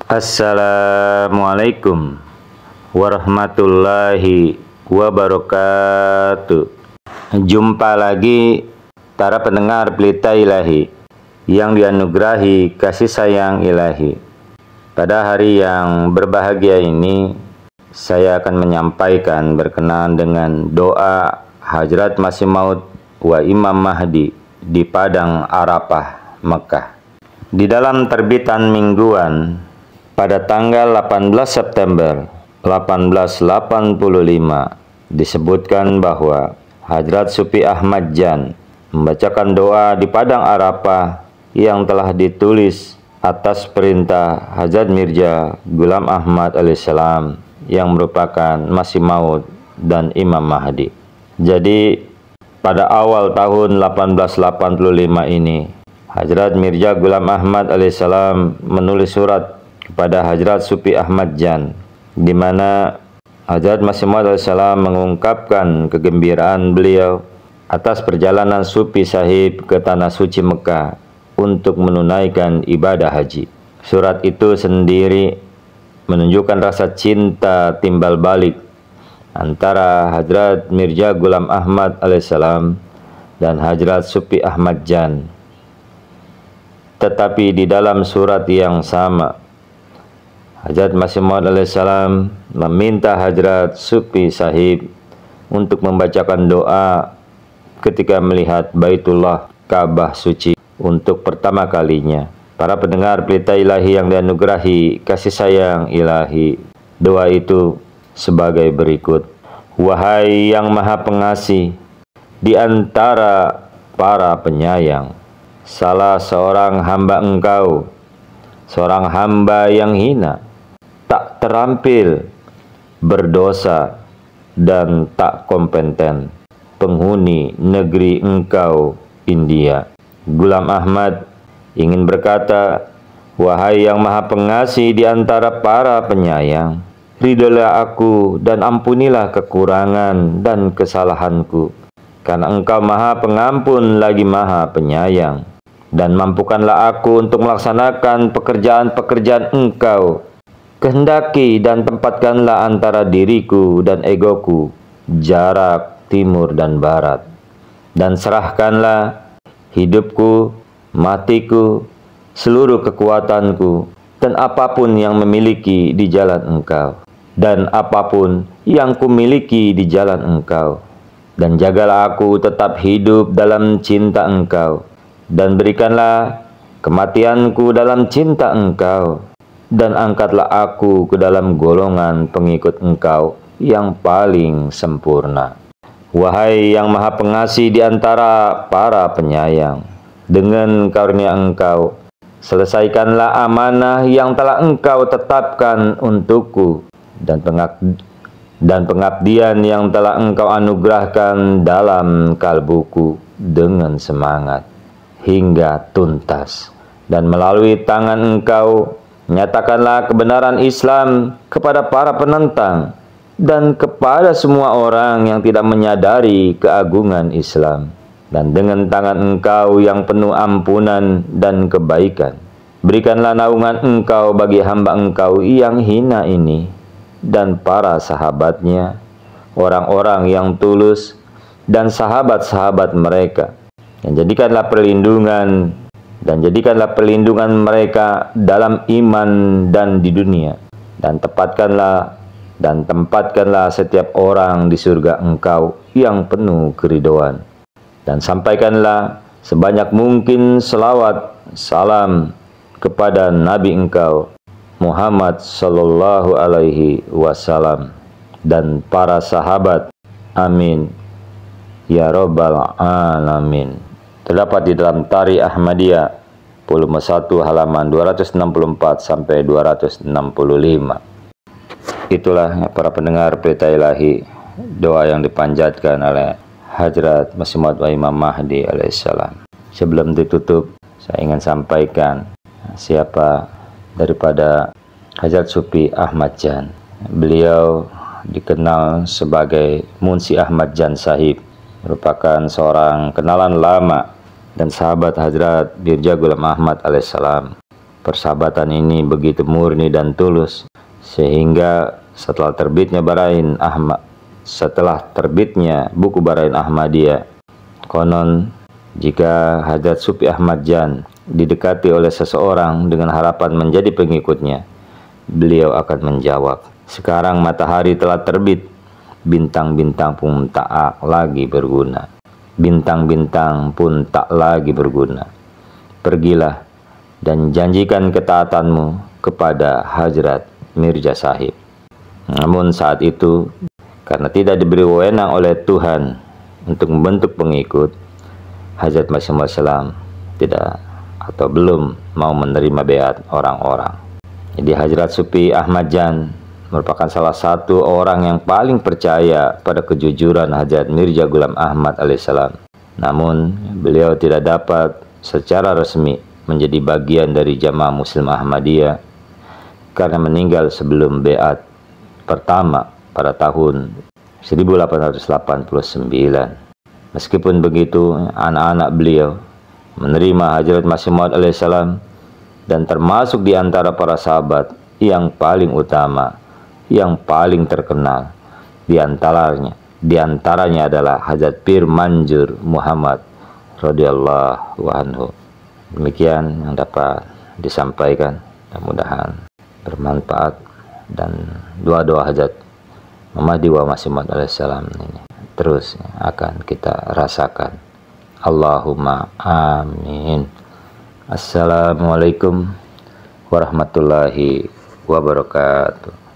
Assalamualaikum warahmatullahi wabarakatuh. Jumpa lagi para pendengar Pelita Ilahi yang dianugerahi kasih sayang ilahi. Pada hari yang berbahagia ini, saya akan menyampaikan berkenaan dengan doa Hadrat Masih Maud wa Imam Mahdi di Padang Arafah, Mekah. Di dalam terbitan mingguan pada tanggal 18 September 1885 disebutkan bahwa Hadrat Sufi Ahmad Jan membacakan doa di Padang Arafah yang telah ditulis atas perintah Hadrat Mirza Ghulam Ahmad alaihissalam yang merupakan Masih Maud dan Imam Mahdi. Jadi pada awal tahun 1885 ini Hadrat Mirza Ghulam Ahmad alaihissalam menulis surat kepada Hadrat Sufi Ahmad Jan, di mana Hadrat Masih Maud alaihissalam mengungkapkan kegembiraan beliau atas perjalanan Sufi Sahib ke Tanah Suci Mekah untuk menunaikan ibadah haji. Surat itu sendiri menunjukkan rasa cinta timbal balik antara Hadrat Mirza Ghulam Ahmad alaihissalam dan Hadrat Sufi Ahmad Jan. Tetapi di dalam surat yang sama, Hadrat Masih Maud alaihissalam meminta Hadrat Sufi Sahib untuk membacakan doa ketika melihat Baitullah Ka'bah suci untuk pertama kalinya. Para pendengar Pelita Ilahi yang dianugerahi kasih sayang ilahi, doa itu sebagai berikut. Wahai yang maha pengasih di antara para penyayang, salah seorang hamba engkau, seorang hamba yang hina, tak terampil, berdosa, dan tak kompeten, penghuni negeri engkau, India. Ghulam Ahmad ingin berkata, wahai yang maha pengasih di antara para penyayang, ridholah aku dan ampunilah kekurangan dan kesalahanku, karena engkau maha pengampun lagi maha penyayang. Dan mampukanlah aku untuk melaksanakan pekerjaan-pekerjaan engkau. Kehendaki dan tempatkanlah antara diriku dan egoku jarak timur dan barat. Dan serahkanlah hidupku, matiku, seluruh kekuatanku, dan apapun yang memiliki di jalan engkau. Dan apapun yang kumiliki di jalan engkau. Dan jagalah aku tetap hidup dalam cinta engkau. Dan berikanlah kematianku dalam cinta engkau. Dan angkatlah aku ke dalam golongan pengikut engkau yang paling sempurna. Wahai yang maha pengasih di antara para penyayang, dengan karunia engkau, selesaikanlah amanah yang telah engkau tetapkan untukku, dan pengabdian yang telah engkau anugerahkan dalam kalbuku dengan semangat hingga tuntas. Dan melalui tangan engkau, nyatakanlah kebenaran Islam kepada para penentang dan kepada semua orang yang tidak menyadari keagungan Islam. Dan dengan tangan engkau yang penuh ampunan dan kebaikan, berikanlah naungan engkau bagi hamba engkau yang hina ini dan para sahabatnya, orang-orang yang tulus dan sahabat-sahabat mereka. Dan jadikanlah perlindungan mereka dalam iman dan di dunia. Dan tempatkanlah setiap orang di surga engkau yang penuh keridhaan. Dan sampaikanlah sebanyak mungkin selawat salam kepada Nabi engkau Muhammad sallallahu alaihi wasallam dan para sahabat. Amin ya rabbal alamin. Terdapat di dalam Tarikh Ahmadiyah volume 1 halaman 264 sampai 265. Itulah para pendengar Pelita Ilahi, doa yang dipanjatkan oleh Hadrat Masih Maud wa Imam Mahdi alaihissalam. Sebelum ditutup, saya ingin sampaikan siapa daripada Hadrat Sufi Ahmad Jan. Beliau dikenal sebagai Munsi Ahmad Jan Sahib, merupakan seorang kenalan lama dan sahabat Hadrat Mirza Ghulam Ahmad alaihissalam. Persahabatan ini begitu murni dan tulus sehingga setelah terbitnya buku Barain Ahmadiyah, konon jika Hadrat Supi Ahmad Jan didekati oleh seseorang dengan harapan menjadi pengikutnya, beliau akan menjawab, "Sekarang matahari telah terbit, bintang-bintang pun tak lagi berguna. Bintang-bintang pun tak lagi berguna. Pergilah dan janjikan ketaatanmu kepada Hadrat Mirza Sahib." Namun saat itu, karena tidak diberi wewenang oleh Tuhan untuk membentuk pengikut, Hadrat Masih Maud tidak atau belum mau menerima beat orang-orang. Jadi Hadrat Supi Ahmad Jan merupakan salah satu orang yang paling percaya pada kejujuran Hadrat Mirza Ghulam Ahmad alaihissalam. Namun beliau tidak dapat secara resmi menjadi bagian dari Jamaah Muslim Ahmadiyah karena meninggal sebelum beat pertama pada tahun 1889. Meskipun begitu, anak-anak beliau menerima Hadrat Masih Maud alaihissalam dan termasuk di antara para sahabat yang paling utama, yang paling terkenal. Di antaranya adalah Hadrat Pir Manjur Muhammad radhiyallahu anhu. Demikian yang dapat disampaikan, mudah-mudahan bermanfaat, dan doa-doa Hadrat Mahdi wa Masih Maud alaihissalam ini terus akan kita rasakan. Allahumma amin. Assalamualaikum warahmatullahi wabarakatuh.